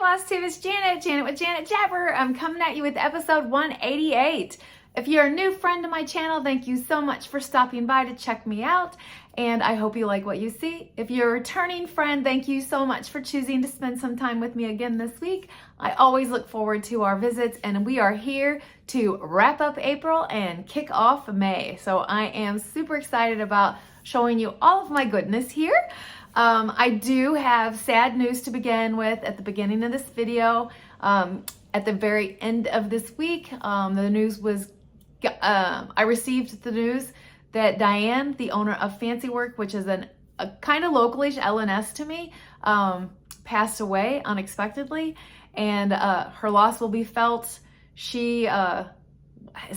Flosstube, it's Janet with Janet Jabber. I'm coming at you with episode 188. If you're a new friend to my channel, thank you so much for stopping by to check me out, and I hope you like what you see. If you're a returning friend, thank you so much for choosing to spend some time with me again this week. I always look forward to our visits, and we are here to wrap up April and kick off May. So I am super excited about showing you all of my goodness here. I do have sad news to begin with at the beginning of this video. At the very end of this week, the news was, I received the news that Diane, the owner of Fancy Work, which is a kind of localish LNS to me, passed away unexpectedly, and her loss will be felt. She has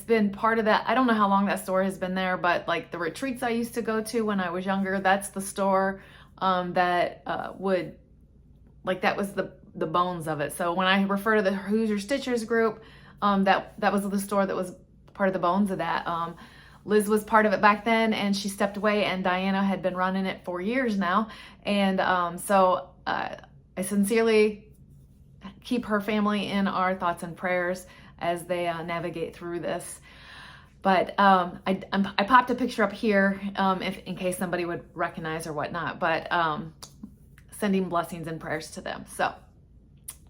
been part of that. I don't know how long that store has been there, but like the retreats I used to go to when I was younger, that's the store that was the bones of it. So when I refer to the Who's Your Stitchers group, that was the store that was part of the bones of that. Liz was part of it back then, and she stepped away, and Diana had been running it for years now. And so I sincerely keep her family in our thoughts and prayers as they navigate through this. But I popped a picture up here in case somebody would recognize or whatnot, but sending blessings and prayers to them. So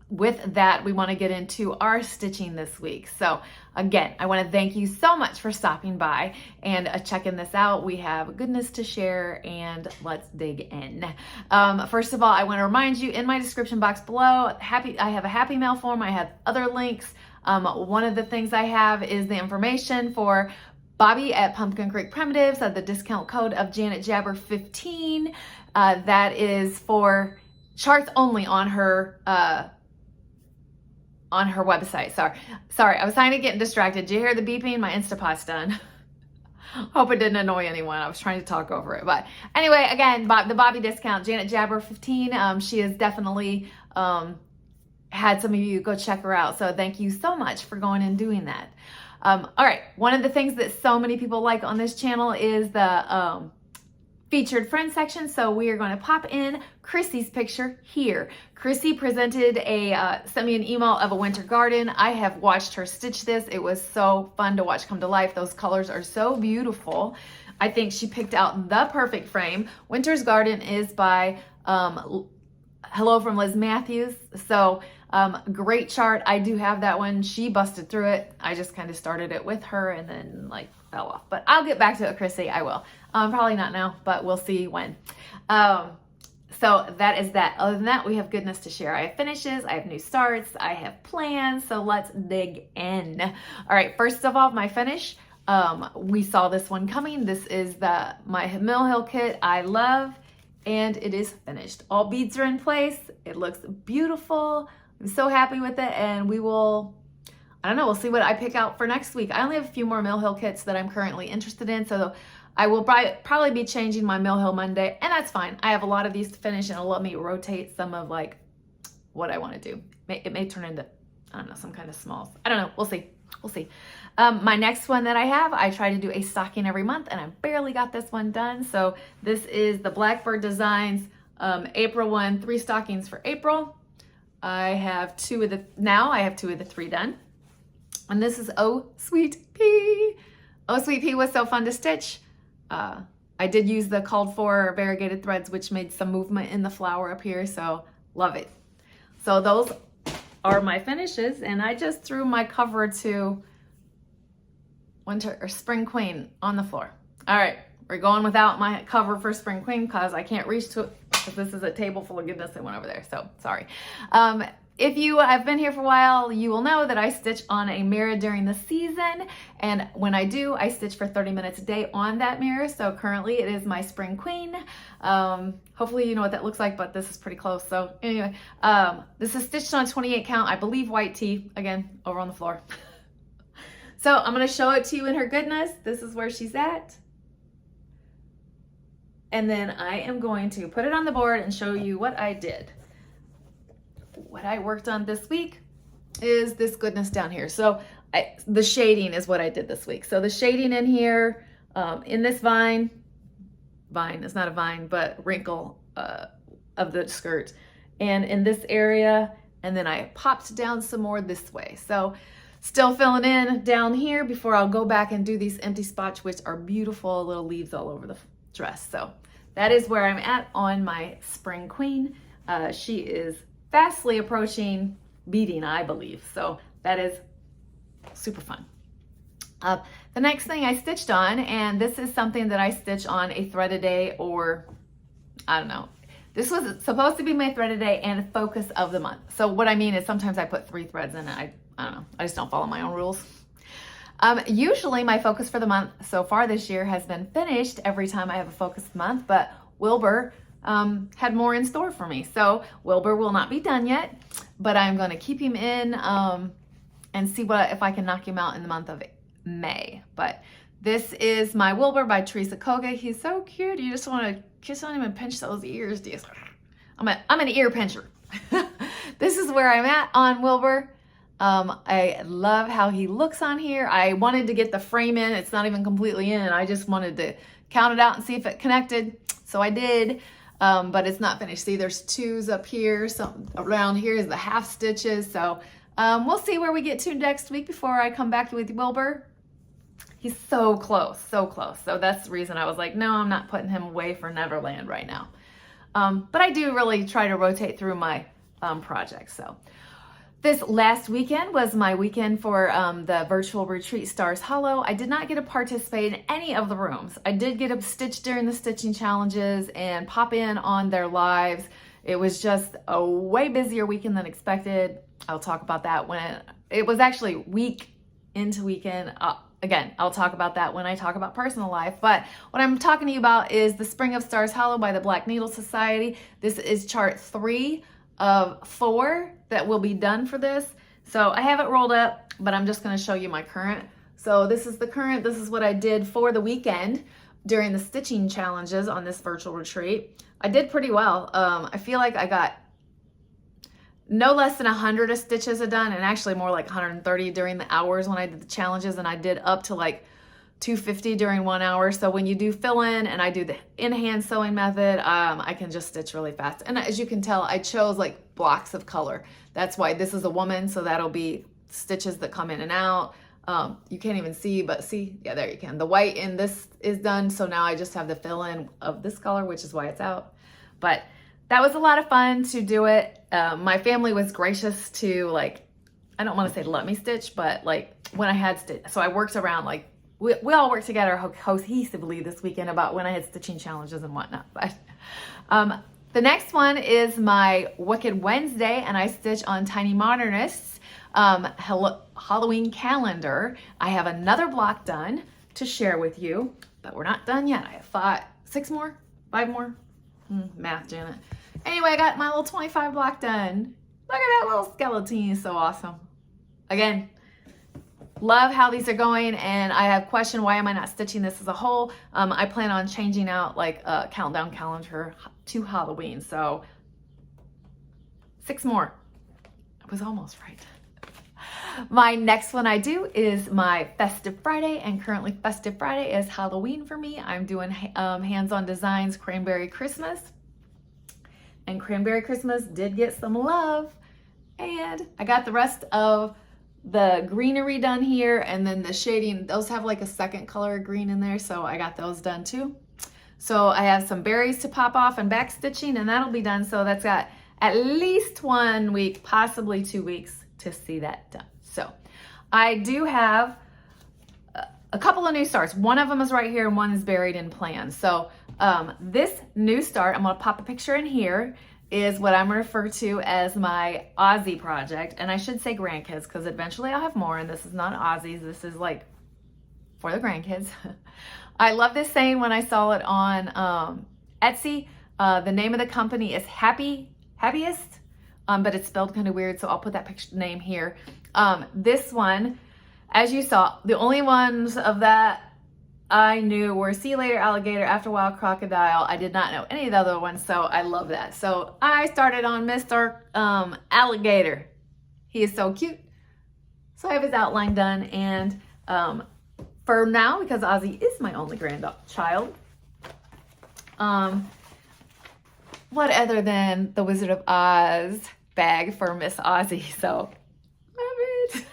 with that, we want to get into our stitching this week. So again, I want to thank you so much for stopping by and checking this out. We have goodness to share, and let's dig in. First of all, I want to remind you, in my description box below, I have a Happy Mail form. I have other links. One of the things I have is the information for Bobby at Pumpkin Creek Primitives at the discount code of Janet Jabber 15. That is for charts only on her website. Sorry, I was trying to get distracted. Did you hear the beeping? My Instapot's done. Hope it didn't annoy anyone. I was trying to talk over it. But anyway, again, the Bobby discount, Janet Jabber 15. She is definitely had some of you go check her out. So thank you so much for going and doing that. All right, one of the things that so many people like on this channel is the featured friend section. So we are going to pop in Chrissy's picture here. Chrissy sent me an email of a winter garden. I have watched her stitch this. It was so fun to watch come to life. Those colors are so beautiful. I think she picked out the perfect frame. Winter's Garden is by Hello from Liz Matthews. So great chart. I do have that one. She busted through it. I just kind of started it with her and then like fell off. But I'll get back to it, Chrissy. I will. Probably not now, but we'll see when. So that is that. Other than that, we have goodness to share. I have finishes, I have new starts, I have plans. So let's dig in. All right, first of all, my finish. We saw this one coming. This is my Mill Hill kit I love, and it is finished. All beads are in place. It looks beautiful. I'm so happy with it, and we will, I don't know, we'll see what I pick out for next week. I only have a few more Mill Hill kits that I'm currently interested in, so I will probably be changing my Mill Hill Monday, and that's fine. I have a lot of these to finish, and it'll let me rotate some of like what I want to do. It may turn into, I don't know, some kind of smalls. I don't know. We'll see. We'll see. My next one that I try to do a stocking every month, and I barely got this one done. So this is the Blackbird Designs April 1, 3 stockings for April. I have two of the 3 done. And this is Oh Sweet Pea. Oh Sweet Pea was so fun to stitch. I did use the called for variegated threads, which made some movement in the flower up here, so love it. So those are my finishes, and I just threw my cover to Spring Queen on the floor. All right, we're going without my cover for Spring Queen because I can't reach to it because this is a table full of goodness that went over there, so sorry. If you have been here for a while, you will know that I stitch on a mirror during the season, and when I do, I stitch for 30 minutes a day on that mirror. So currently it is my Spring Queen. Hopefully you know what that looks like, but this is pretty close. So anyway, this is stitched on a 28 count, I believe white tee, again, over on the floor. So I'm gonna show it to you in her goodness. This is where she's at. And then I am going to put it on the board and show you what I did. What I worked on this week is this goodness down here. So the shading is what I did this week. So the shading in here, in this vine, it's not a vine, but wrinkle of the skirt. And in this area, and then I popped down some more this way. So still filling in down here before I'll go back and do these empty spots, which are beautiful little leaves all over the dress. So that is where I'm at on my Spring Queen. She is fastly approaching beading, I believe. So that is super fun. The next thing I stitched on, and this is something that I stitch on a thread a day, or I don't know. This was supposed to be my thread a day and focus of the month. So what I mean is sometimes I put 3 threads in it. I don't know. I just don't follow my own rules. Usually my focus for the month so far this year has been finished every time I have a focus month, but Wilbur had more in store for me. So Wilbur will not be done yet, but I'm going to keep him in and see if I can knock him out in the month of May. But this is my Wilbur by Teresa Koga. He's so cute. You just want to kiss on him and pinch those ears. I'm an ear pincher. This is where I'm at on Wilbur. I love how he looks on here. I wanted to get the frame in. It's not even completely in. I just wanted to count it out and see if it connected. So I did, but it's not finished. See, there's 2s up here. Some around here is the half stitches. So we'll see where we get to next week before I come back with Wilbur. He's so close, so close. So that's the reason I was like, no, I'm not putting him away for Neverland right now. But I do really try to rotate through my projects. So this last weekend was my weekend for the virtual retreat Stars Hollow. I did not get to participate in any of the rooms. I did get to stitch during the stitching challenges and pop in on their lives. It was just a way busier weekend than expected. I'll talk about that when it was actually week into weekend. Again, I'll talk about that when I talk about personal life, but what I'm talking to you about is the Spring of Stars Hollow by the Black Needle Society. This is chart 3 of 4 that will be done for this. So I have it rolled up, but I'm just going to show you my current. So this is the current. This is what I did for the weekend during the stitching challenges on this virtual retreat. I did pretty well. I feel like I got no less than 100 of stitches done, and actually more like 130 during the hours when I did the challenges, and I did up to like 250 during 1 hour. So when you do fill in and I do the in-hand sewing method, I can just stitch really fast. And as you can tell, I chose like blocks of color. That's why this is a woman, so that'll be stitches that come in and out. You can't even see, but see, yeah, there you can. The white in this is done, so now I just have the fill in of this color, which is why it's out. But that was a lot of fun to do it. My family was gracious to, like, I don't want to say let me stitch, but like when I had stitch, so I worked around, like we all worked together cohesively this weekend about when I had stitching challenges and whatnot. But the next one is my Wicked Wednesday, and I stitch on Tiny Modernist's Halloween calendar. I have another block done to share with you, but we're not done yet. I have 5 more. Math, Janet. Anyway, I got my little 25 block done. Look at that little skeleton. He's so awesome. Again, love how these are going, and I have questioned why am I not stitching this as a whole. I plan on changing out like a countdown calendar to Halloween. So 6 more. I was almost right. My next one I do is my Festive Friday, and currently Festive Friday is Halloween for me. I'm doing hands-on designs Cranberry Christmas, and Cranberry Christmas did get some love, and I got the rest of the greenery done here, and then the shading, those have like a second color of green in there, so I got those done too. So I have some berries to pop off and back stitching, and that'll be done. So that's got at least 1 week, possibly 2 weeks to see that done. So I do have a couple of new starts. One of them is right here and one is buried in plans. So this new start, I'm going to pop a picture in here, is what I'm referred to as my Ozzy project. And I should say grandkids because eventually I'll have more, and this is not Ozzy's. This is like for the grandkids. I love this saying when I saw it on Etsy. The name of the company is Happiest, but it's spelled kind of weird, so I'll put that picture name here. This one, as you saw, the only ones of that I knew were See You Later Alligator, After a While Crocodile. I did not know any of the other ones, so I love that. So I started on Mr. Alligator. He is so cute. So I have his outline done, and for now, because Ozzy is my only grandchild, what other than The Wizard of Oz, bag for Miss Ozzy. So love it.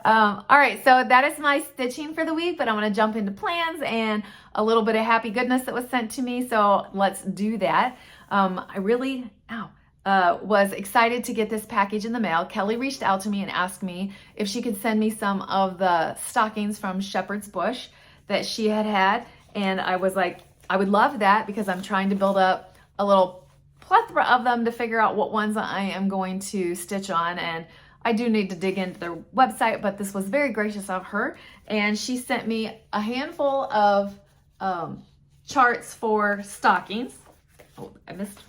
All right, so that is my stitching for the week, but I'm going to jump into plans and a little bit of happy goodness that was sent to me. So let's do that. I really was excited to get this package in the mail. Kelly reached out to me and asked me if she could send me some of the stockings from Shepherd's Bush that she had. And I was like, I would love that because I'm trying to build up a little plethora of them to figure out what ones I am going to stitch on. And I do need to dig into their website, but this was very gracious of her. And she sent me a handful of charts for stockings. Oh, I missed,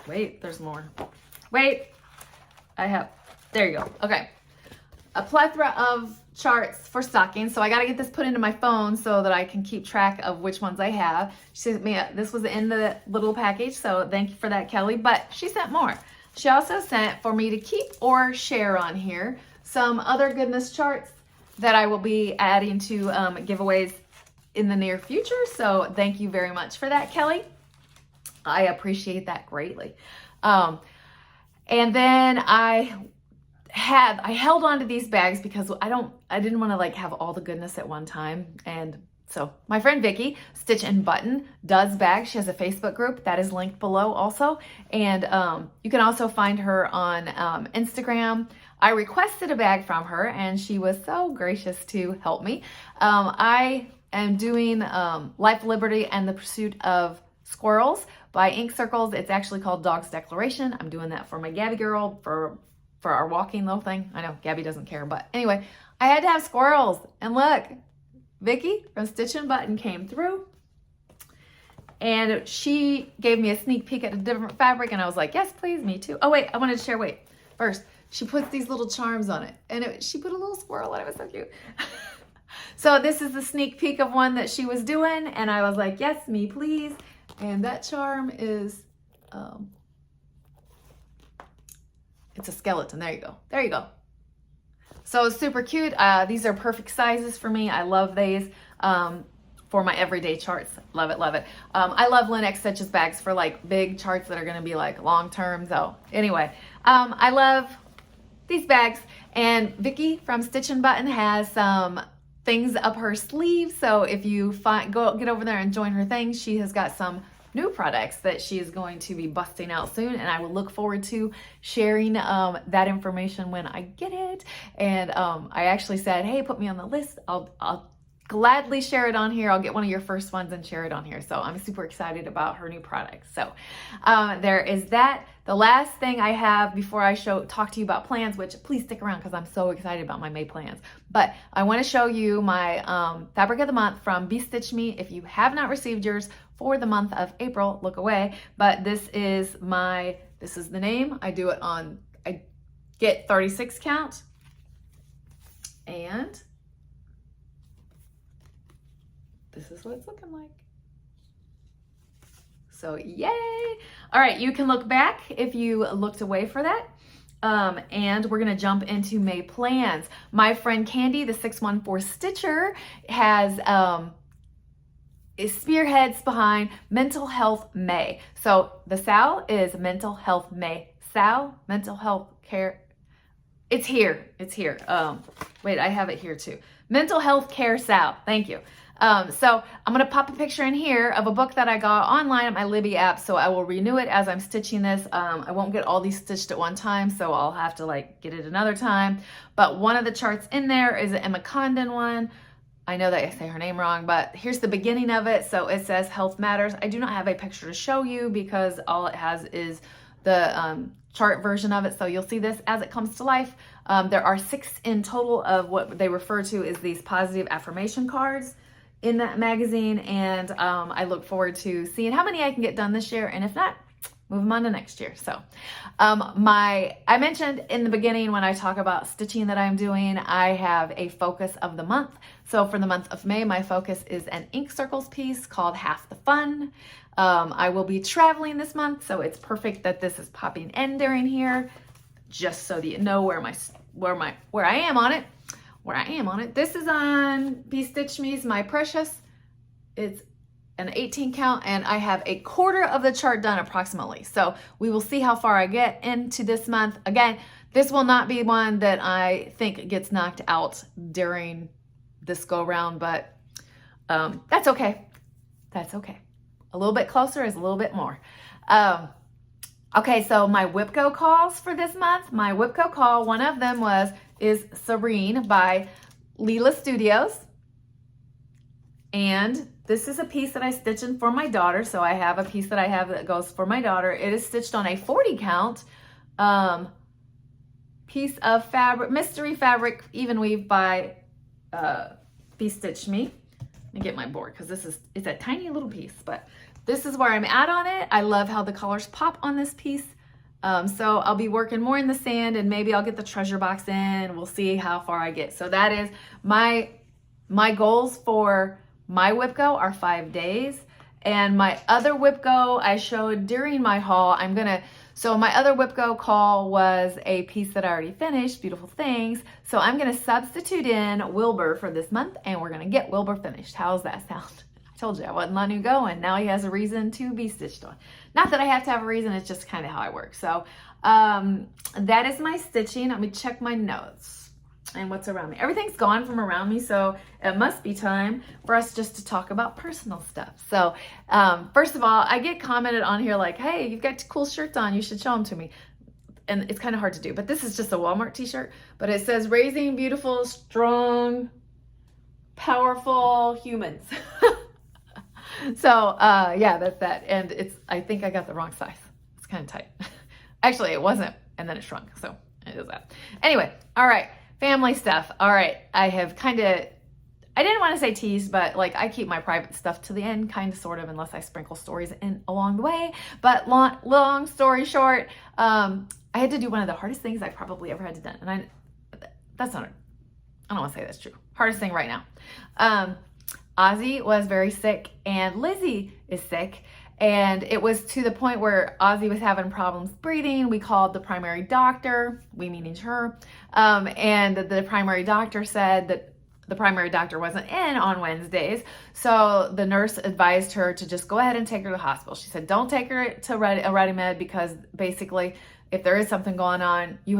wait, there's more. Wait, there you go. Okay. A plethora of charts for stockings. So I got to get this put into my phone so that I can keep track of which ones I have. She sent me, this was in the little package. So thank you for that, Kelly. But she sent more. She also sent for me to keep or share on here some other goodness charts that I will be adding to giveaways in the near future. So thank you very much for that, Kelly. I appreciate that greatly. And then I held on to these bags because I didn't want to like have all the goodness at one time. And so my friend Vicky, StitchNButton, does bags. She has a Facebook group that is linked below also. And you can also find her on Instagram. I requested a bag from her and she was so gracious to help me. I am doing Life, Liberty, and the Pursuit of Squirrels by Ink Circles. It's actually called Dog's Declaration. I'm doing that for my Gabby girl for our walking little thing. I know Gabby doesn't care, but anyway, I had to have squirrels. And look, Vicky from StitchNButton came through and she gave me a sneak peek at a different fabric and I was like, yes, please, me too. Oh wait, I wanted to share, first, she puts these little charms on it and she put a little squirrel on it. It was so cute. So this is the sneak peek of one that she was doing and I was like, yes, me please. And that charm is, it's a skeleton. There you go. There you go. So it's super cute. These are perfect sizes for me. I love these for my everyday charts. Love it, love it. I love LNS Stitches bags for like big charts that are going to be like long term. So anyway, I love these bags. And Vicky from StitchNButton has some things up her sleeve. So if you get over there and join her thing, she has got some new products that she is going to be busting out soon, and I will look forward to sharing that information when I get it. And I actually said, hey, put me on the list. I'll gladly share it on here. I'll get one of your first ones and share it on here. So I'm super excited about her new products. So there is that. The last thing I have before I talk to you about plans, which please stick around because I'm so excited about my May plans. But I want to show you my fabric of the month from Stitch Me. If you have not received yours for the month of April, look away. But this is the name. I get 36 count. And this is what it's looking like. So yay. All right, you can look back if you looked away for that. And we're gonna jump into May plans. My friend Candy, the 614 Stitcher, has spearheads behind Mental Health May. So the SAL is Mental Health May. SAL, Mental Health Care. It's here. Wait, I have it here too. Mental Health Care SAL. Thank you. So I'm going to pop a picture in here of a book that I got online at my Libby app. So I will renew it as I'm stitching this. I won't get all these stitched at one time, so I'll have to like get it another time. But one of the charts in there is an Emma Condon one. I know that I say her name wrong, but here's the beginning of it. So it says Health Matters. I do not have a picture to show you because all it has is the chart version of it. So you'll see this as it comes to life. There are 6 in total of what they refer to as these positive affirmation cards in that magazine, and I look forward to seeing how many I can get done this year, and if not, move them on to next year. So I mentioned in the beginning when I talk about stitching that I'm doing, I have a focus of the month. So for the month of May, my focus is an Ink Circles piece called Half the Fun. I will be traveling this month, so it's perfect that this is popping in during here, just so that you know where I am on it. This is on Stitch Me's My Precious. It's an 18 count, and I have a quarter of the chart done approximately. So we will see how far I get into this month. Again, this will not be one that I think gets knocked out during this go round, but that's okay. That's okay. A little bit closer is a little bit more. Okay, so my WIPCO calls for this month. My WIPCO call, one of them is Serene by Leela Studios. And this is a piece that I stitched in for my daughter. So I have a piece that I have that goes for my daughter. It is stitched on a 40 count piece of fabric, mystery fabric, even weave by Be Stitch Me. Let me get my board because it's a tiny little piece, but this is where I'm at on it. I love how the colors pop on this piece. So I'll be working more in the sand, and maybe I'll get the treasure box in. We'll see how far I get. So that is my goals for my WIPCO are 5 days. And my other WIPCO I showed during my haul, so my other WIPCO call was a piece that I already finished, Beautiful Things. So I'm gonna substitute in Wilbur for this month, and we're gonna get Wilbur finished. How's that sound? I told you I wasn't letting you go, and now he has a reason to be stitched on. Not that I have to have a reason, it's just kind of how I work. So that is my stitching. Let me check my notes and what's around me. Everything's gone from around me, so it must be time for us just to talk about personal stuff. So first of all, I get commented on here like, hey, you've got cool shirts on, you should show them to me. And it's kind of hard to do, but this is just a Walmart t-shirt, but it says raising beautiful, strong, powerful humans. So yeah, that's that. And I think I got the wrong size. It's kind of tight. Actually, it wasn't, and then it shrunk, so it is that. Anyway, all right. Family stuff. All right, I didn't want to say tease, but like I keep my private stuff to the end, kind of, sort of, unless I sprinkle stories in along the way. But long story short, I had to do one of the hardest things I probably ever had to do. And I don't want to say that's true. Hardest thing right now. Ozzy was very sick, and Lizzy is sick. And it was to the point where Ozzy was having problems breathing. We called the primary doctor, we meaning her, and the primary doctor said that the primary doctor wasn't in on Wednesdays. So the nurse advised her to just go ahead and take her to the hospital. She said, don't take her to a Ready Med, because basically if there is something going on, you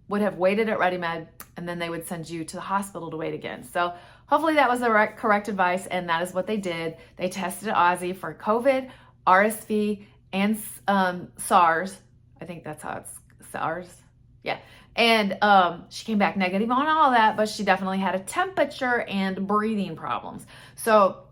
would have waited at Ready Med, and then they would send you to the hospital to wait again. So hopefully that was the correct advice, and that is what they did. They tested Ozzy for COVID, RSV, and SARS. I think that's how it's SARS. Yeah. And she came back negative on all that, but she definitely had a temperature and breathing problems. So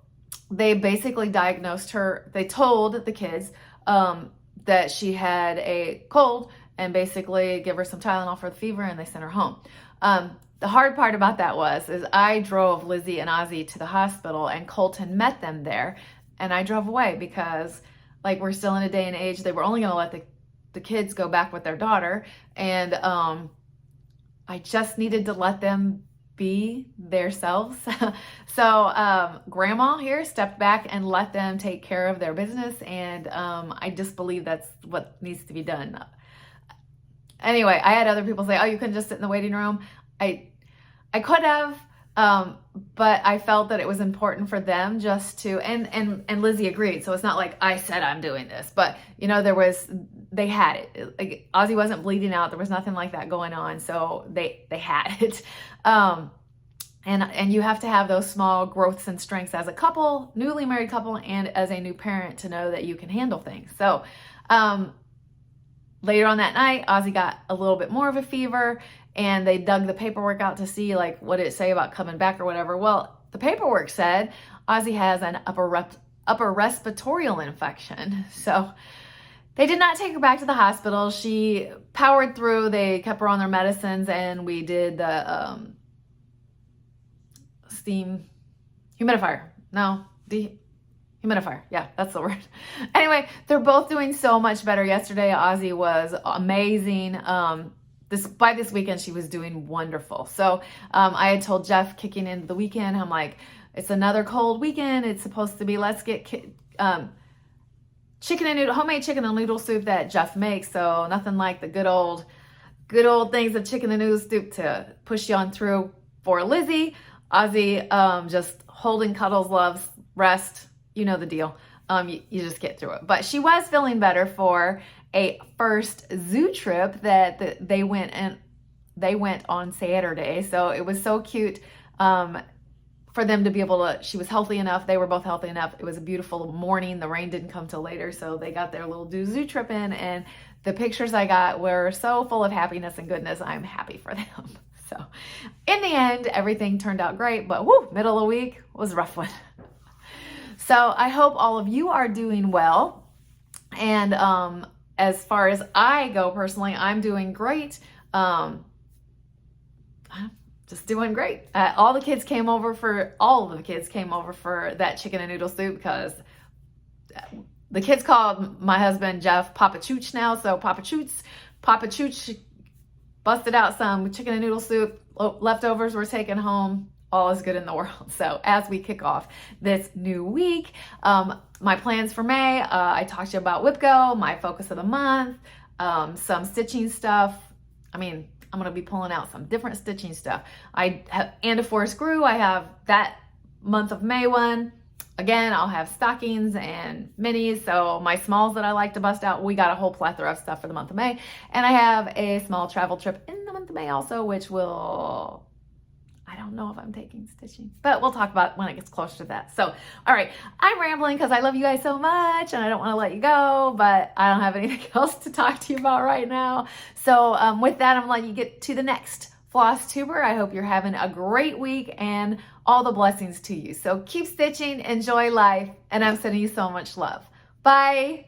they basically diagnosed her. They told the kids that she had a cold, and basically give her some Tylenol for the fever, and they sent her home. The hard part about that is I drove Lizzy and Ozzy to the hospital, and Colton met them there. And I drove away because, like, we're still in a day and age, they were only going to let the kids go back with their daughter. And I just needed to let them be themselves. So Grandma here stepped back and let them take care of their business. And I just believe that's what needs to be done. Anyway, I had other people say, oh, you couldn't just sit in the waiting room. I could have. But I felt that it was important for them just to, and Lizzy agreed. So it's not like I said I'm doing this, but you know, they had it. Like, Ozzy wasn't bleeding out. There was nothing like that going on. So they had it. And you have to have those small growths and strengths as a couple, newly married couple, and as a new parent, to know that you can handle things. So, later on that night, Ozzy got a little bit more of a fever, and they dug the paperwork out to see, like, what did it say about coming back or whatever. Well, the paperwork said Ozzy has an upper respiratory infection. So they did not take her back to the hospital. She powered through. They kept her on their medicines, and we did the steam humidifier. No, humidifier. Yeah, that's the word. Anyway, they're both doing so much better. Yesterday, Ozzy was amazing. By this weekend, she was doing wonderful. So I had told Jeff, kicking into the weekend, I'm like, it's another cold weekend. It's supposed to be, let's get homemade chicken and noodle soup that Jeff makes. So nothing like the good old things of chicken and noodle soup to push you on through. For Lizzy, Ozzy just holding, cuddles, loves, rest, you know the deal. You just get through it. But she was feeling better for a first zoo trip that they went on Saturday. So it was so cute for them to be able to, she was healthy enough. They were both healthy enough. It was a beautiful morning. The rain didn't come till later. So they got their little zoo trip in, and the pictures I got were so full of happiness and goodness. I'm happy for them. So in the end, everything turned out great, but whoo, middle of the week was a rough one. So I hope all of you are doing well. And as far as I go personally, I'm doing great. Just doing great. All the kids came over for that chicken and noodle soup, because the kids called my husband Jeff Papa Chooch now. So Papa Chooch busted out some chicken and noodle soup. Leftovers were taken home. All is good in the world. So as we kick off this new week, my plans for May, I talked to you about WIPGO, my focus of the month, some stitching stuff. I mean, I'm going to be pulling out some different stitching stuff. I have And a Forest Grew. I have that month of May one. Again, I'll have stockings and minis. So my smalls that I like to bust out, we got a whole plethora of stuff for the month of May. And I have a small travel trip in the month of May also, which will, I don't know if I'm taking stitching, but we'll talk about when it gets closer to that. So, all right, I'm rambling because I love you guys so much and I don't want to let you go, but I don't have anything else to talk to you about right now. So with that, I'm letting you get to the next Flosstuber. I hope you're having a great week and all the blessings to you. So keep stitching, enjoy life, and I'm sending you so much love. Bye.